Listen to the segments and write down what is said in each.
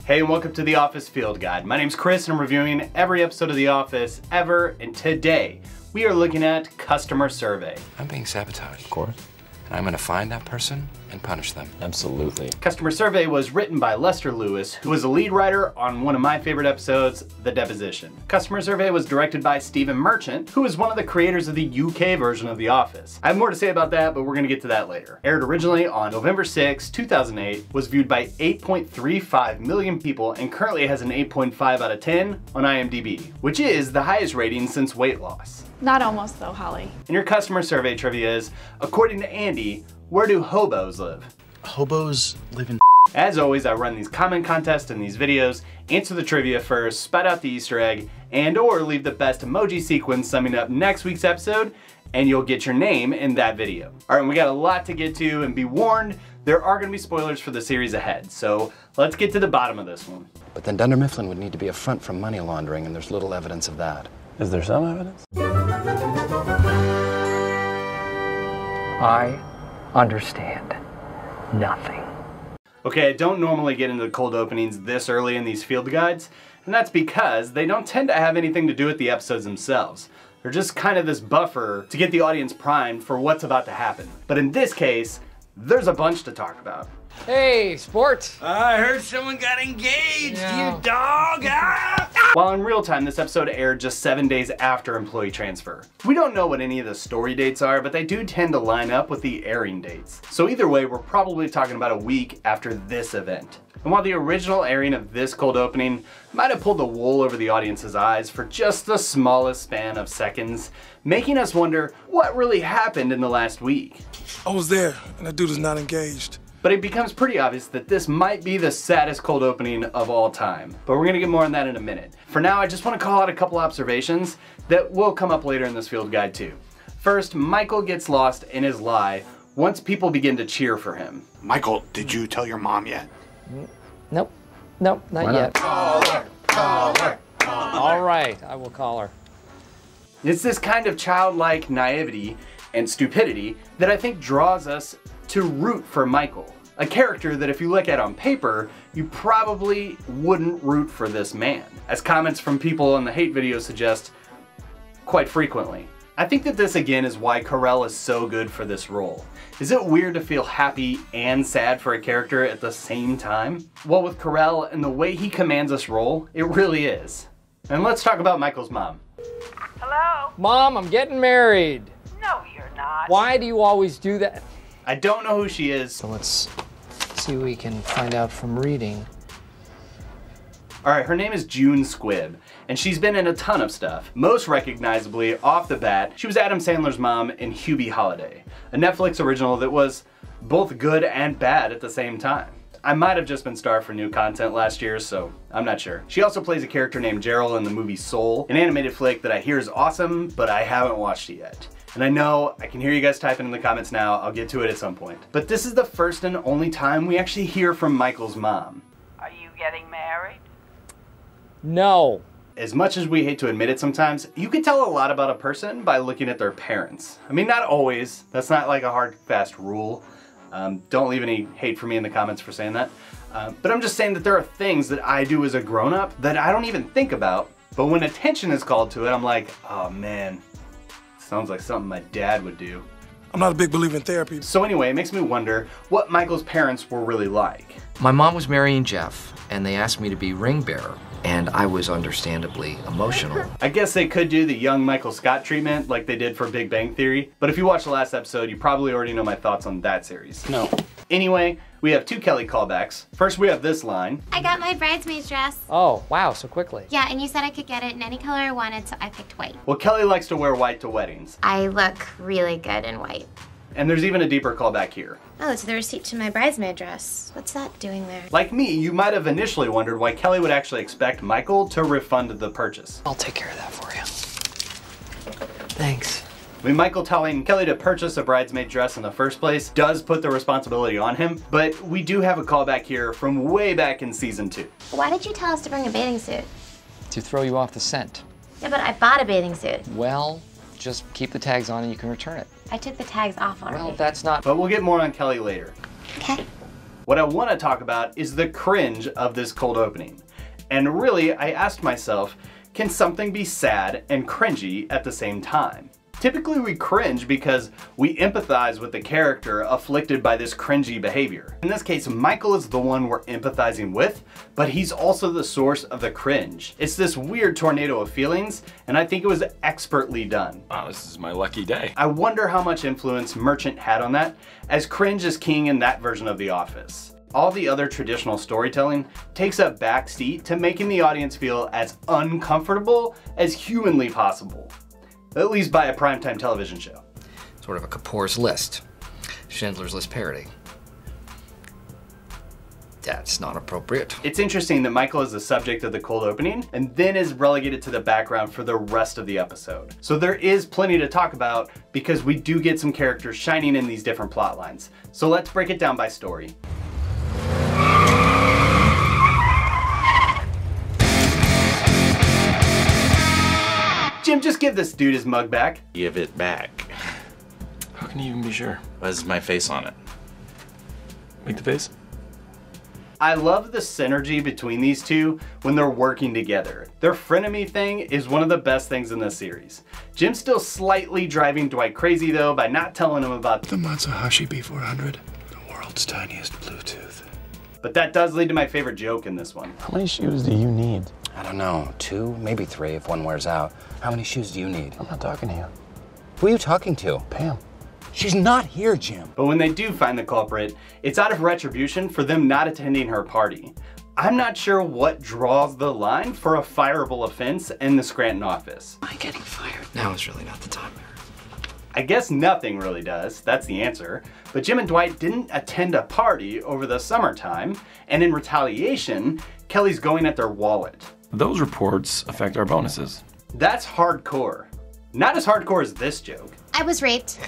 Hey, and welcome to The Office Field Guide. My name's Chris and I'm reviewing every episode of The Office ever, and today we are looking at Customer Survey. I'm being sabotaged. Of course. And I'm gonna find that person and punish them. Absolutely. Customer Survey was written by Lester Lewis, who was a lead writer on one of my favorite episodes, The Deposition. Customer Survey was directed by Stephen Merchant, who is one of the creators of the UK version of The Office. I have more to say about that, but we're gonna get to that later. Aired originally on November 6, 2008, was viewed by 8.35 million people, and currently has an 8.5 out of 10 on IMDb, which is the highest rating since Weight Loss. Not almost though, Holly. And your Customer Survey trivia is, according to Andy, where do hobos live? Hobos live in. As always, I run these comment contests in these videos, answer the trivia first, spout out the Easter egg, and or leave the best emoji sequence summing up next week's episode, and you'll get your name in that video. All right, we got a lot to get to, and be warned, there are gonna be spoilers for the series ahead, so let's get to the bottom of this one. But then Dunder Mifflin would need to be a front from money laundering, and there's little evidence of that. Is there some evidence? I understand nothing. Okay, I don't normally get into cold openings this early in these field guides, and that's because they don't tend to have anything to do with the episodes themselves. They're just kind of this buffer to get the audience primed for what's about to happen. But in this case, there's a bunch to talk about. Hey, sport! I heard someone got engaged, Yeah. you dog! Ah! While in real time, this episode aired just 7 days after employee transfer. We don't know what any of the story dates are, but they do tend to line up with the airing dates. So either way, we're probably talking about a week after this event. And while the original airing of this cold opening might have pulled the wool over the audience's eyes for just the smallest span of seconds, making us wonder what really happened in the last week. I was there, and that dude is not engaged. But it becomes pretty obvious that this might be the saddest cold opening of all time. But we're gonna get more on that in a minute. For now, I just wanna call out a couple observations that will come up later in this field guide too. First, Michael gets lost in his lie once people begin to cheer for him. Michael, did you tell your mom yet? Nope, not yet. Call her. All right, I will call her. It's this kind of childlike naivety and stupidity that I think draws us to root for Michael. A character that if you look at on paper, you probably wouldn't root for this man, as comments from people on the hate videos suggest quite frequently. I think that this again is why Carell is so good for this role. Is it weird to feel happy and sad for a character at the same time? Well, with Carell and the way he commands this role, it really is. And let's talk about Michael's mom. Hello? Mom, I'm getting married. No, you're not. Why do you always do that? I don't know who she is. So let's see what we can find out from reading. Alright, her name is June Squibb, and she's been in a ton of stuff. Most recognizably, off the bat, she was Adam Sandler's mom in Hubie Holiday, a Netflix original that was both good and bad at the same time. I might have just been starved for new content last year, so I'm not sure. She also plays a character named Gerald in the movie Soul, an animated flick that I hear is awesome, but I haven't watched it yet. And I know, I can hear you guys typing in the comments now, I'll get to it at some point. But this is the first and only time we actually hear from Michael's mom. Are you getting married? No. As much as we hate to admit it sometimes, you can tell a lot about a person by looking at their parents. I mean, not always. That's not like a hard, fast rule. Don't leave any hate for me in the comments for saying that. But I'm just saying that there are things that I do as a grown-up that I don't even think about, but when attention is called to it, I'm like, oh man, sounds like something my dad would do. I'm not a big believer in therapy. So anyway, it makes me wonder what Michael's parents were really like. My mom was marrying Jeff, and they asked me to be ring bearer, and I was understandably emotional. I guess they could do the young Michael Scott treatment like they did for Big Bang Theory, but if you watched the last episode, you probably already know my thoughts on that series. No. Anyway, we have two Kelly callbacks. First, we have this line. I got my bridesmaid's dress. Oh, wow, so quickly. Yeah, and you said I could get it in any color I wanted, so I picked white. Well, Kelly likes to wear white to weddings. I look really good in white. And there's even a deeper callback here. Oh, it's the receipt to my bridesmaid dress. What's that doing there? Like me, you might have initially wondered why Kelly would actually expect Michael to refund the purchase. I'll take care of that for you. Thanks. I mean, Michael telling Kelly to purchase a bridesmaid dress in the first place does put the responsibility on him, but we do have a callback here from way back in season 2. Why did you tell us to bring a bathing suit? To throw you off the scent. Yeah, but I bought a bathing suit. Well, just keep the tags on and you can return it. I took the tags off already. Well, that's not... But we'll get more on Kelly later. Okay. What I want to talk about is the cringe of this cold opening. And really, I asked myself, can something be sad and cringy at the same time? Typically we cringe because we empathize with the character afflicted by this cringy behavior. In this case, Michael is the one we're empathizing with, but he's also the source of the cringe. It's this weird tornado of feelings, and I think it was expertly done. Wow, this is my lucky day. I wonder how much influence Merchant had on that, as cringe is king in that version of The Office. All the other traditional storytelling takes a back seat to making the audience feel as uncomfortable as humanly possible. At least by a primetime television show. Sort of a Kapoor's List. Schindler's List parody. That's not appropriate. It's interesting that Michael is the subject of the cold opening and then is relegated to the background for the rest of the episode. So there is plenty to talk about because we do get some characters shining in these different plot lines. So let's break it down by story. Jim, just give this dude his mug back. Give it back. How can you even be sure? What's my face on it? Make the face? I love the synergy between these two when they're working together. Their frenemy thing is one of the best things in this series. Jim's still slightly driving Dwight crazy though by not telling him about The Matsuhashi B400, the world's tiniest Bluetooth. But that does lead to my favorite joke in this one. How many shoes do you need? I don't know, 2, maybe 3 if one wears out. How many shoes do you need? I'm not talking to you. Who are you talking to? Pam. She's not here, Jim. But when they do find the culprit, it's out of retribution for them not attending her party. I'm not sure what draws the line for a fireable offense in the Scranton office. Am I getting fired? Now is really not the time. I guess nothing really does, that's the answer. But Jim and Dwight didn't attend a party over the summertime, and in retaliation, Kelly's going at their wallet. Those reports affect our bonuses. That's hardcore. Not as hardcore as this joke. I was raped.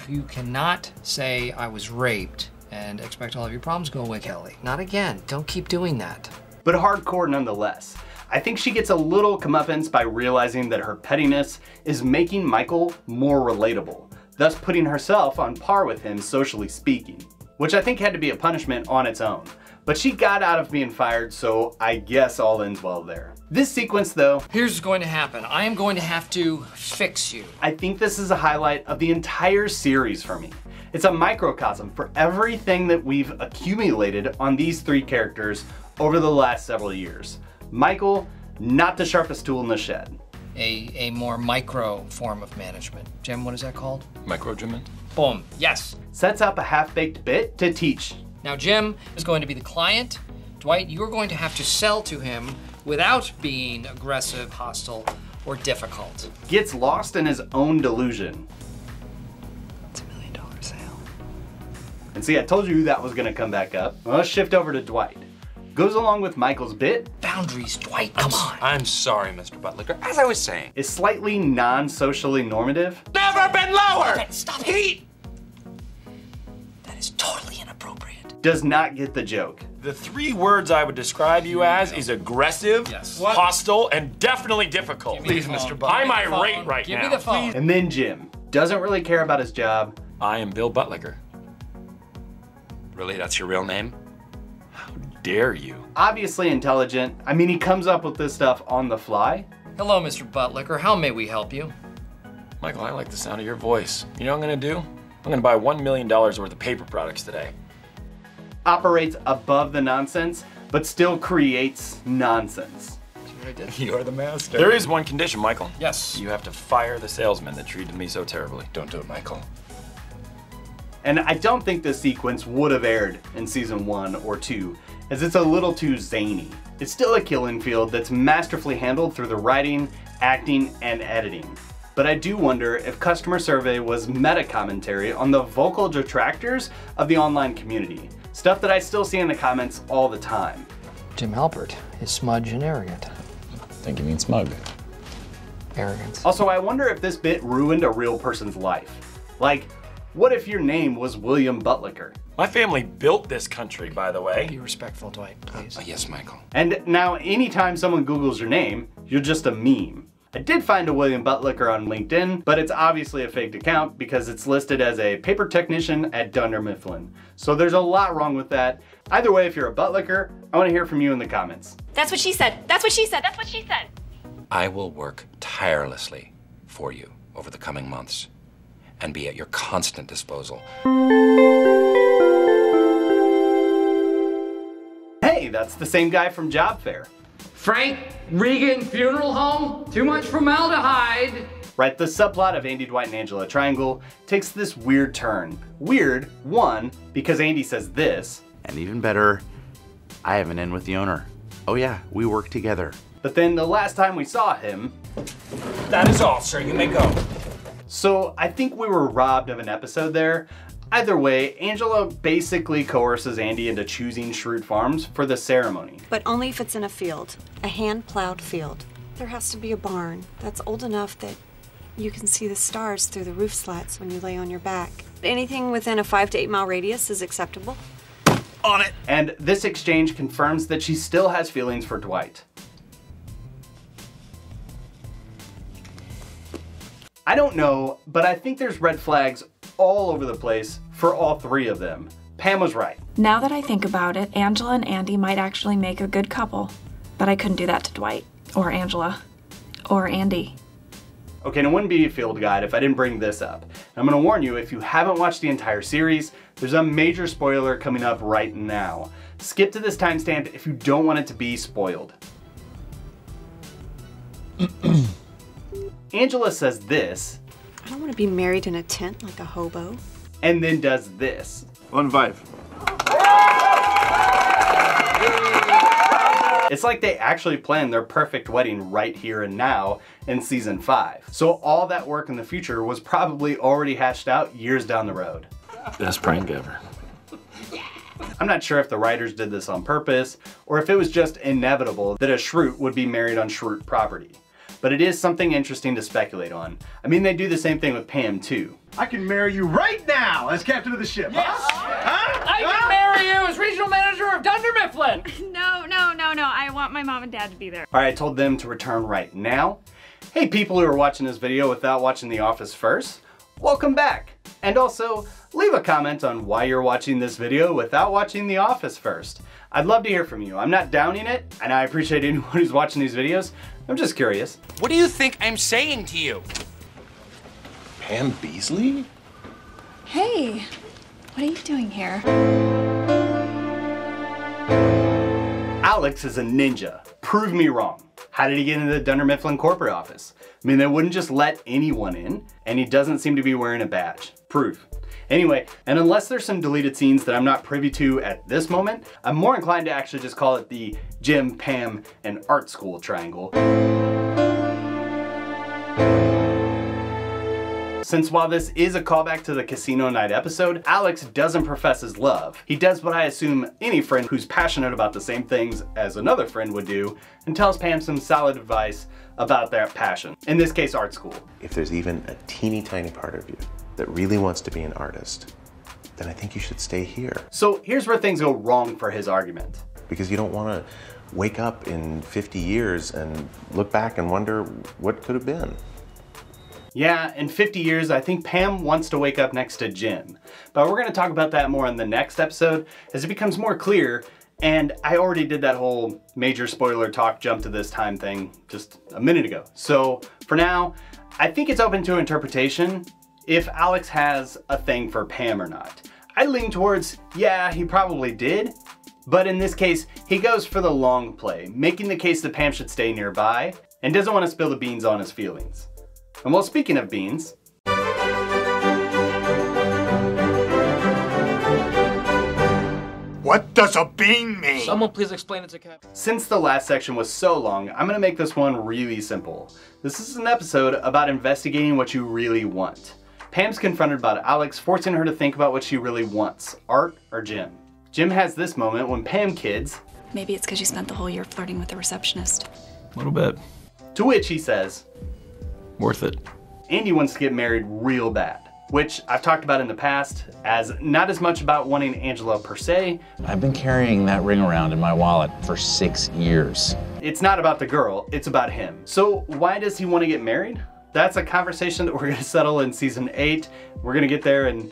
You cannot say I was raped and expect all of your problems to go away, Kelly. Not again. Don't keep doing that. But hardcore nonetheless. I think she gets a little comeuppance by realizing that her pettiness is making Michael more relatable, thus putting herself on par with him socially speaking, which I think had to be a punishment on its own. But she got out of being fired, so I guess all ends well there. This sequence though, Here's what's going to happen. I am going to have to fix you. I think this is a highlight of the entire series for me. It's a microcosm for everything that we've accumulated on these 3 characters over the last several years. Michael, not the sharpest tool in the shed. A more micro form of management. Jim, what is that called? Microagement? Boom, yes. Sets up a half-baked bit to teach. Now Jim is going to be the client. Dwight, you're going to have to sell to him without being aggressive, hostile, or difficult. Gets lost in his own delusion. It's $1 million sale. And see, I told you that was gonna come back up. Well, let's shift over to Dwight. Goes along with Michael's bit. Boundaries, Dwight, come on. I'm sorry, Mr. Buttlicker. As I was saying. Is slightly non-socially normative. Never been lower! Stop it! That is totally inappropriate. Does not get the joke. The 3 words I would describe you as is aggressive, hostile, and definitely difficult. Please, Mr. Buttlicker. I'm irate right now. Give me the phone. And then Jim. Doesn't really care about his job. I am Bill Buttlicker. Really, that's your real name? How dare you? Obviously intelligent. I mean, he comes up with this stuff on the fly. Hello, Mr. Buttlicker. How may we help you? Michael, I like the sound of your voice. You know what I'm gonna do? I'm gonna buy $1 million worth of paper products today. Operates above the nonsense, but still creates nonsense. See what I did? You're the master. There is one condition, Michael. Yes. You have to fire the salesman that treated me so terribly. Don't do it, Michael. And I don't think this sequence would have aired in season 1 or 2, as it's a little too zany. It's still a killing field that's masterfully handled through the writing, acting, and editing. But I do wonder if customer survey was meta commentary on the vocal detractors of the online community. Stuff that I still see in the comments all the time. Jim Halpert is smudge and arrogant. I think you mean smug. Arrogance. Also, I wonder if this bit ruined a real person's life. Like, what if your name was William Buttlicker? My family built this country, by the way. Be respectful, Dwight, please. Yes, Michael. And now anytime someone Googles your name, you're just a meme. I did find a William Buttlicker on LinkedIn, but it's obviously a faked account because it's listed as a paper technician at Dunder Mifflin. So there's a lot wrong with that. Either way, if you're a Buttlicker, I want to hear from you in the comments. That's what she said. That's what she said. That's what she said. I will work tirelessly for you over the coming months and be at your constant disposal. Hey, that's the same guy from Job Fair. Frank Regan Funeral Home? Too much formaldehyde. Right, the subplot of Andy, Dwight, and Angela Triangle takes this weird turn. Weird, one, because Andy says this. And even better, I have an in with the owner. Oh yeah, we work together. But then the last time we saw him... That is all, sir. You may go. So I think we were robbed of an episode there. Either way, Angela basically coerces Andy into choosing Schrute Farms for the ceremony. But only if it's in a field, a hand-plowed field. There has to be a barn that's old enough that you can see the stars through the roof slats when you lay on your back. Anything within a 5 to 8 mile radius is acceptable. On it! And this exchange confirms that she still has feelings for Dwight. I don't know, but I think there's red flags all over the place for all three of them. Pam was right. Now that I think about it, Angela and Andy might actually make a good couple, but I couldn't do that to Dwight, or Angela, or Andy. Okay, and it wouldn't be a field guide if I didn't bring this up. I'm gonna warn you, if you haven't watched the entire series, there's a major spoiler coming up right now. Skip to this timestamp if you don't want it to be spoiled. Angela says this. I don't want to be married in a tent like a hobo. And then does this. 1-5. It's like they actually planned their perfect wedding right here and now in season 5. So all that work in the future was probably already hashed out years down the road. Best prank ever. I'm not sure if the writers did this on purpose or if it was just inevitable that a Schrute would be married on Schrute property. But it is something interesting to speculate on. I mean, they do the same thing with Pam too. I can marry you right now as captain of the ship. Yes. Huh? I can marry you as regional manager of Dunder Mifflin. No. I want my mom and dad to be there. All right, I told them to return right now. Hey, people who are watching this video without watching The Office first, welcome back. And also, leave a comment on why you're watching this video without watching The Office first. I'd love to hear from you. I'm not downing it, and I appreciate anyone who's watching these videos. I'm just curious. What do you think I'm saying to you? Pam Beasley? Hey, what are you doing here? Alex is a ninja. Prove me wrong. How did he get into the Dunder Mifflin corporate office? I mean, they wouldn't just let anyone in, and he doesn't seem to be wearing a badge. Proof. Anyway, and unless there's some deleted scenes that I'm not privy to at this moment, I'm more inclined to actually just call it the Jim, Pam, and Art School triangle. Since while this is a callback to the casino night episode, Alex doesn't profess his love. He does what I assume any friend who's passionate about the same things as another friend would do, and tells Pam some solid advice about that passion. In this case, art school. If there's even a teeny tiny part of you that really wants to be an artist, then I think you should stay here. So here's where things go wrong for his argument. Because you don't want to wake up in 50 years and look back and wonder what could have been. Yeah, in 50 years, I think Pam wants to wake up next to Jim. But we're going to talk about that more in the next episode as it becomes more clear. And I already did that whole major spoiler talk jump to this time thing just a minute ago. So for now, I think it's open to interpretation if Alex has a thing for Pam or not. I lean towards, yeah, he probably did. But in this case, he goes for the long play, making the case that Pam should stay nearby and doesn't want to spill the beans on his feelings. And well, speaking of beans, what does a bean mean? Someone please explain it to Cap. Since the last section was so long, I'm gonna make this one really simple. This is an episode about investigating what you really want. Pam's confronted about Alex, forcing her to think about what she really wants, art or Jim. Jim has this moment when Pam kids, Maybe it's because you spent the whole year flirting with the receptionist. A little bit. To which he says, Worth it. Andy wants to get married real bad, which I've talked about in the past as not as much about wanting Angela per se. I've been carrying that ring around in my wallet for 6 years. It's not about the girl, it's about him. So why does he want to get married? That's a conversation that we're gonna settle in season 8. We're gonna get there in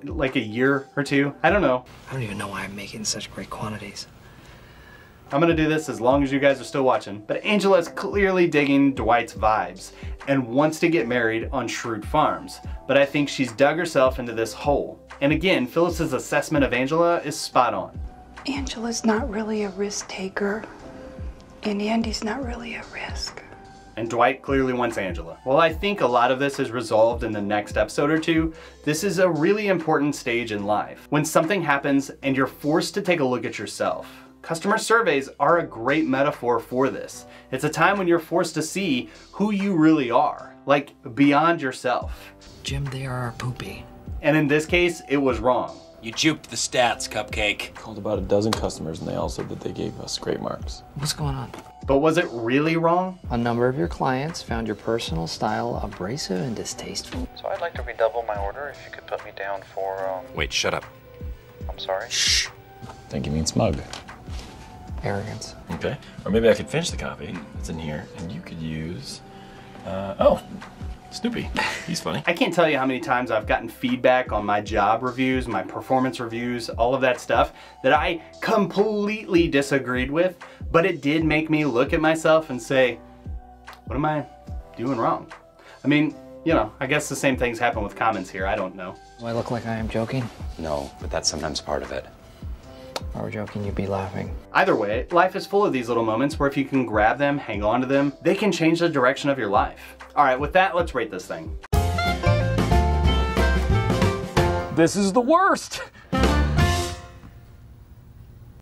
like a year or 2. I don't know. I don't even know why I'm making such great quantities. I'm gonna do this as long as you guys are still watching. But Angela's clearly digging Dwight's vibes and wants to get married on Shrewd Farms. But I think she's dug herself into this hole. And again, Phyllis's assessment of Angela is spot on. Angela's not really a risk taker, and Andy's not really a risk. And Dwight clearly wants Angela. Well, I think a lot of this is resolved in the next episode or 2. This is a really important stage in life. When something happens and you're forced to take a look at yourself. Customer surveys are a great metaphor for this. It's a time when you're forced to see who you really are, like beyond yourself. Jim, they are poopy. And in this case, it was wrong. You juked the stats, Cupcake. Called about a dozen customers and they all said that they gave us great marks. What's going on? But was it really wrong? A number of your clients found your personal style abrasive and distasteful. So I'd like to redouble my order if you could put me down for, Wait, shut up. I'm sorry. Shh. I think you mean smug. Arrogance. Okay. Or maybe I could finish the copy that's in here and you could use, oh, Snoopy. He's funny. I can't tell you how many times I've gotten feedback on my job reviews, my performance reviews, all of that stuff that I completely disagreed with, but it did make me look at myself and say, what am I doing wrong? I mean, you know, I guess the same things happen with comments here. I don't know. Do I look like I am joking? No, but that's sometimes part of it. If I were joking, you'd be laughing. Either way, life is full of these little moments where if you can grab them, hang on to them, they can change the direction of your life. All right, with that, let's rate this thing. This is the worst.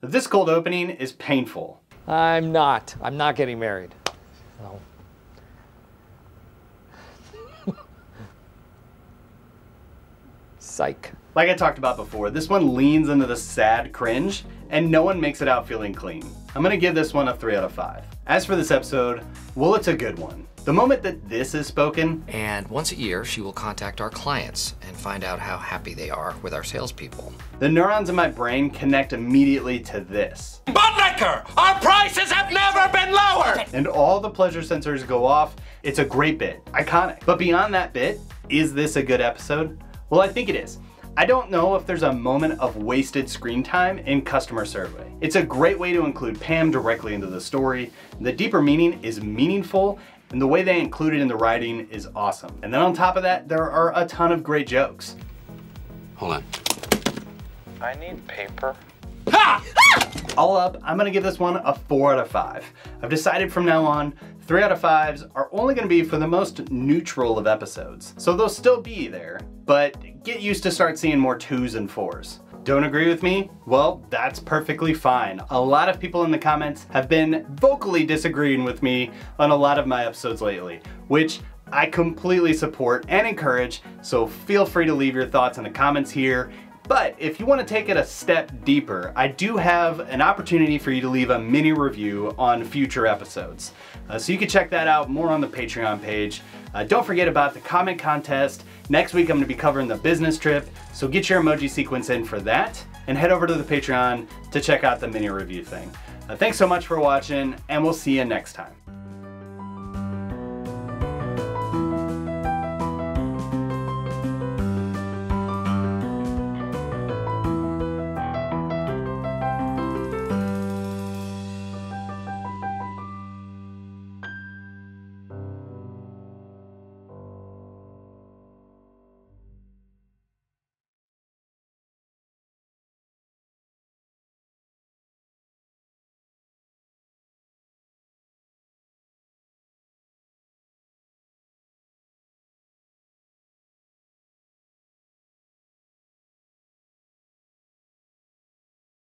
This cold opening is painful. I'm not getting married. No. Psych. Like I talked about before, this one leans into the sad cringe, and no one makes it out feeling clean. I'm gonna give this one a 3 out of 5. As for this episode, well, it's a good one. The moment that this is spoken, and once a year, she will contact our clients and find out how happy they are with our salespeople. The neurons in my brain connect immediately to this. Buttlicker! Our prices have never been lower! And all the pleasure sensors go off. It's a great bit, iconic. But beyond that bit, is this a good episode? Well, I think it is. I don't know if there's a moment of wasted screen time in customer survey. It's a great way to include Pam directly into the story. The deeper meaning is meaningful, and the way they include it in the writing is awesome. And then on top of that, there are a ton of great jokes. Hold on. I need paper. Ha! All up, I'm gonna give this one a 4 out of 5. I've decided from now on, 3 out of 5s are only gonna be for the most neutral of episodes. So they'll still be there, but get used to start seeing more 2s and 4s. Don't agree with me? Well, that's perfectly fine. A lot of people in the comments have been vocally disagreeing with me on a lot of my episodes lately, which I completely support and encourage, so feel free to leave your thoughts in the comments here. But if you want to take it a step deeper, I do have an opportunity for you to leave a mini review on future episodes. So you can check that out more on the Patreon page. Don't forget about the comment contest. Next week I'm going to be covering the business trip, so get your emoji sequence in for that, and head over to the Patreon to check out the mini review thing. Thanks so much for watching, and we'll see you next time.